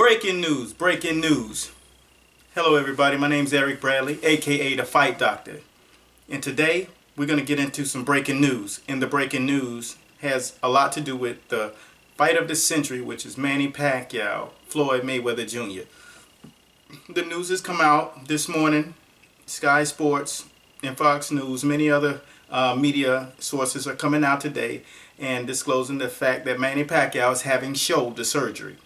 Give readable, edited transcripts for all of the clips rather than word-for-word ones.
Breaking news, breaking news. Hello everybody, my name is Eric Bradley, aka The Fight Doctor. And today we're going to get into some breaking news. And the breaking news has a lot to do with the fight of the century, which is Manny Pacquiao, Floyd Mayweather Jr. The news has come out this morning. Sky Sports and Fox News, many other media sources are coming out today and disclosing the fact that Manny Pacquiao is having shoulder surgery.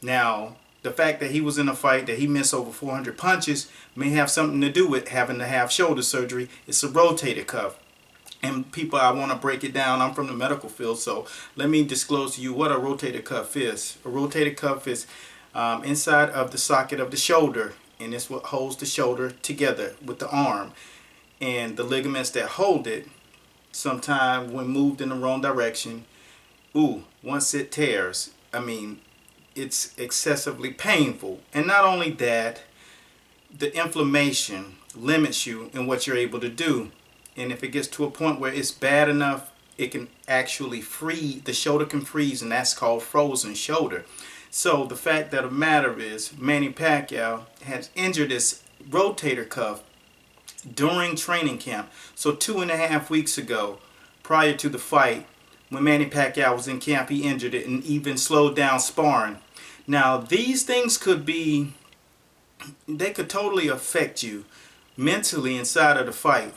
Now, the fact that he was in a fight that he missed over 400 punches may have something to do with having to have shoulder surgery. It's a rotator cuff. And people, I want to break it down. I'm from the medical field, so let me disclose to you what a rotator cuff is. A rotator cuff is inside of the socket of the shoulder, and it's what holds the shoulder together with the arm. And the ligaments that hold it, sometimes when moved in the wrong direction, once it tears, it's excessively painful. And not only that, the inflammation limits you in what you're able to do. And if it gets to a point where it's bad enough, it can actually freeze, the shoulder can freeze, and that's called frozen shoulder. So the fact of the matter is, Manny Pacquiao has injured his rotator cuff during training camp. So 2.5 weeks ago, prior to the fight, when Manny Pacquiao was in camp, he injured it and even slowed down sparring. Now, these things could totally affect you mentally inside of the fight.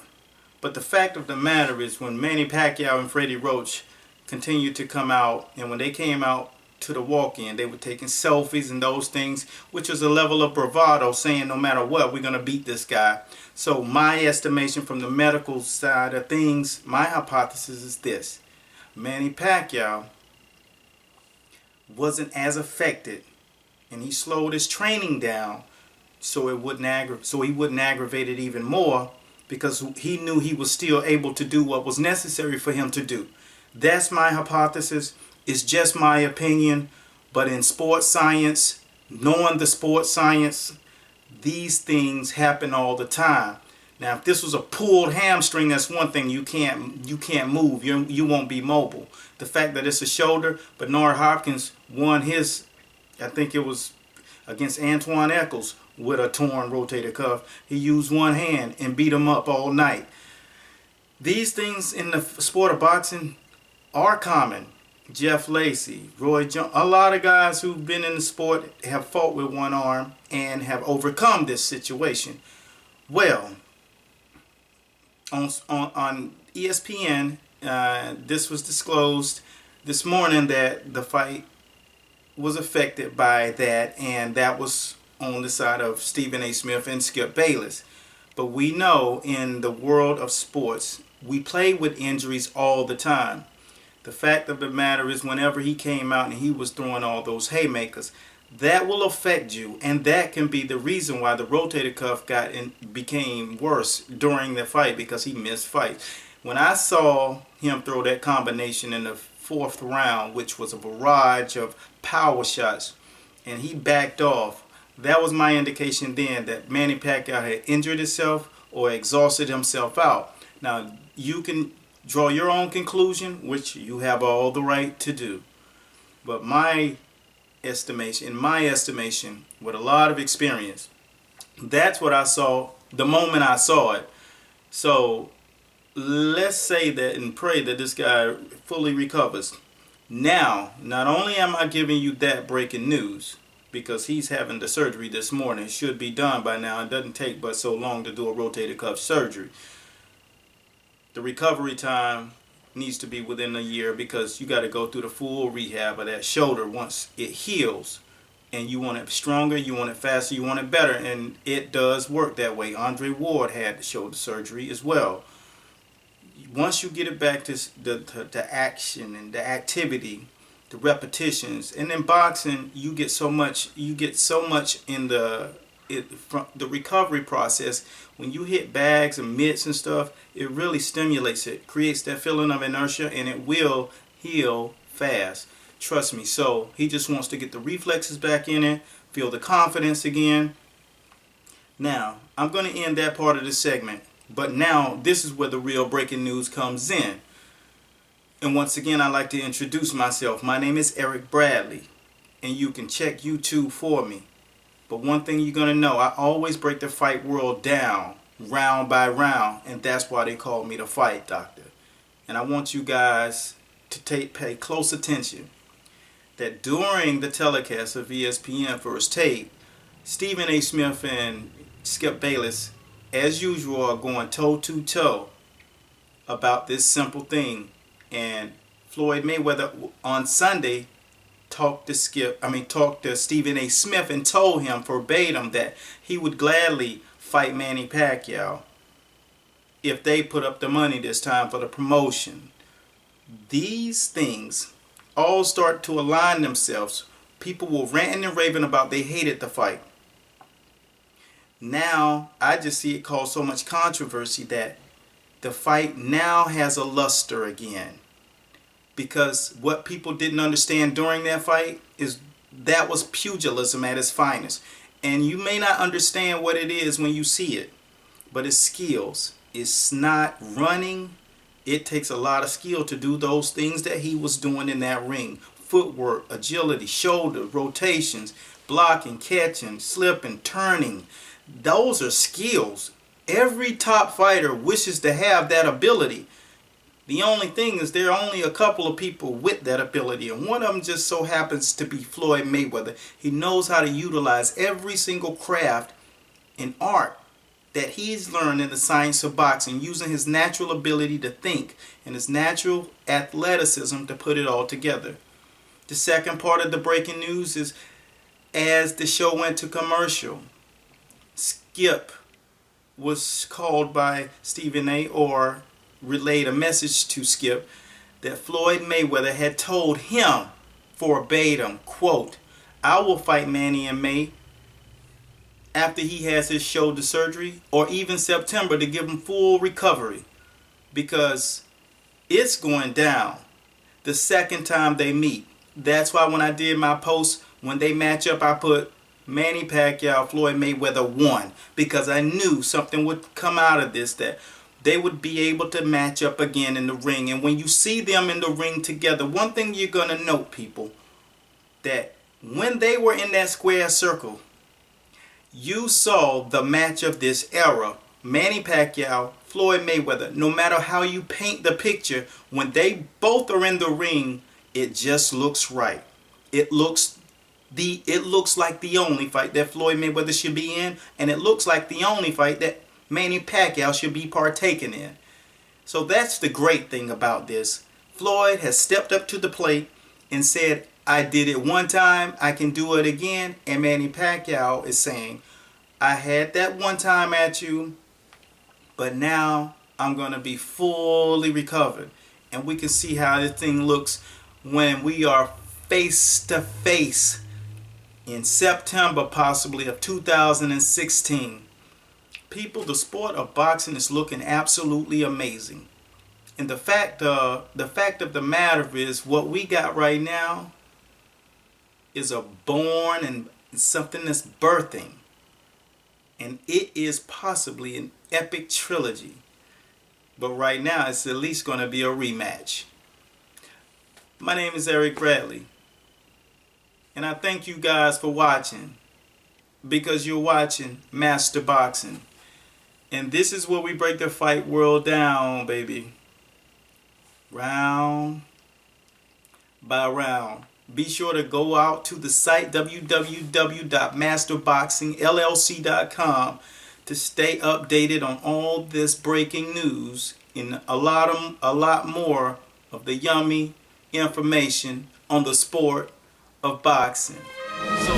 But the fact of the matter is, when Manny Pacquiao and Freddie Roach continued to come out, and when they came out to the walk-in, they were taking selfies and those things, which was a level of bravado, saying no matter what, we're going to beat this guy. So my estimation from the medical side of things, my hypothesis is this: Manny Pacquiao wasn't as affected, and he slowed his training down so he wouldn't aggravate it even more, because he knew he was still able to do what was necessary for him to do. That's my hypothesis. It's just my opinion, but in sports science, knowing the sports science, these things happen all the time. Now, if this was a pulled hamstring, that's one thing. You can't move. You won't be mobile. The fact that it's a shoulder, Bernard Hopkins won his, I think it was against Antoine Eccles, with a torn rotator cuff. He used one hand and beat him up all night. These things in the sport of boxing are common. Jeff Lacey, Roy Jones, a lot of guys who've been in the sport have fought with one arm and have overcome this situation. Well, on ESPN, this was disclosed this morning that the fight was affected by that, and that was on the side of Stephen A. Smith and Skip Bayless. But we know in the world of sports, we play with injuries all the time. The fact of the matter is, whenever he came out and he was throwing all those haymakers, that will affect you, and that can be the reason why the rotator cuff became worse during the fight, because he missed fights. When I saw him throw that combination in the 4th round, which was a barrage of power shots, and he backed off, that was my indication then that Manny Pacquiao had injured himself or exhausted himself out. Now, you can draw your own conclusion, which you have all the right to do. But in my estimation, with a lot of experience, that's what I saw the moment I saw it. So let's say that and pray that this guy fully recovers. Now, not only am I giving you that breaking news, because he's having the surgery this morning, it should be done by now. It doesn't take but so long to do a rotator cuff surgery. The recovery time needs to be within a year, because you got to go through the full rehab of that shoulder once it heals. And you want it stronger, you want it faster, you want it better. And it does work that way. Andre Ward had the shoulder surgery as well. Once you get it back to the action and the activity, the repetitions, and in boxing you get so much in the recovery process. When you hit bags and mitts and stuff, it really stimulates it, creates that feeling of inertia, and it will heal fast. Trust me. So he just wants to get the reflexes back in it, feel the confidence again. Now, I'm going to end that part of the segment, but now this is where the real breaking news comes in. And once again, I'd like to introduce myself. My name is Eric Bradley. and you can check YouTube for me. But one thing you're going to know, I always break the fight world down round by round, and that's why they call me the Fight Doctor. And I want you guys to pay close attention that during the telecast of ESPN First Take, Stephen A. Smith and Skip Bayless, as usual, are going toe-to-toe about this simple thing. And Floyd Mayweather on Sunday talked to Stephen A. Smith and told him verbatim that he would gladly fight Manny Pacquiao if they put up the money this time for the promotion. These things all start to align themselves. People were ranting and raving about they hated the fight. Now I just see it cause so much controversy that the fight now has a luster again. Because what people didn't understand during that fight is that was pugilism at its finest. And you may not understand what it is when you see it, but it's skills. It's not running. It takes a lot of skill to do those things that he was doing in that ring. Footwork, agility, shoulder, rotations, blocking, catching, slipping, turning. Those are skills. Every top fighter wishes to have that ability. The only thing is there are only a couple of people with that ability, and one of them just so happens to be Floyd Mayweather. He knows how to utilize every single craft and art that he's learned in the science of boxing, using his natural ability to think and his natural athleticism to put it all together. The second part of the breaking news is, as the show went to commercial, Skip was called by Stephen A. or relayed a message to Skip that Floyd Mayweather had told him verbatim, quote, "I will fight Manny in May after he has his shoulder surgery, or even September, to give him full recovery, because it's going down the second time they meet." That's why when I did my post, when they match up, I put Manny Pacquiao, Floyd Mayweather 1, because I knew something would come out of this, that they would be able to match up again in the ring. And when you see them in the ring together, one thing you're going to note, people, that when they were in that square circle, you saw the match of this era. Manny Pacquiao, Floyd Mayweather. No matter how you paint the picture, when they both are in the ring, it just looks right. It looks like the only fight that Floyd Mayweather should be in, and it looks like the only fight that Manny Pacquiao should be partaking in. So that's the great thing about this. Floyd has stepped up to the plate and said, "I did it one time, I can do it again." And Manny Pacquiao is saying, "I had that one time at you, but now I'm going to be fully recovered." And we can see how this thing looks when we are face to face in September possibly of 2016. People, the sport of boxing is looking absolutely amazing. And the fact of the matter is, what we got right now is a born and something that's birthing. And it is possibly an epic trilogy. But right now, it's at least going to be a rematch. My name is Eric Bradley. And I thank you guys for watching, because you're watching Master Boxing. And this is where we break the fight world down, baby. Round by round. Be sure to go out to the site www.masterboxingllc.com to stay updated on all this breaking news and a lot more of the yummy information on the sport of boxing. So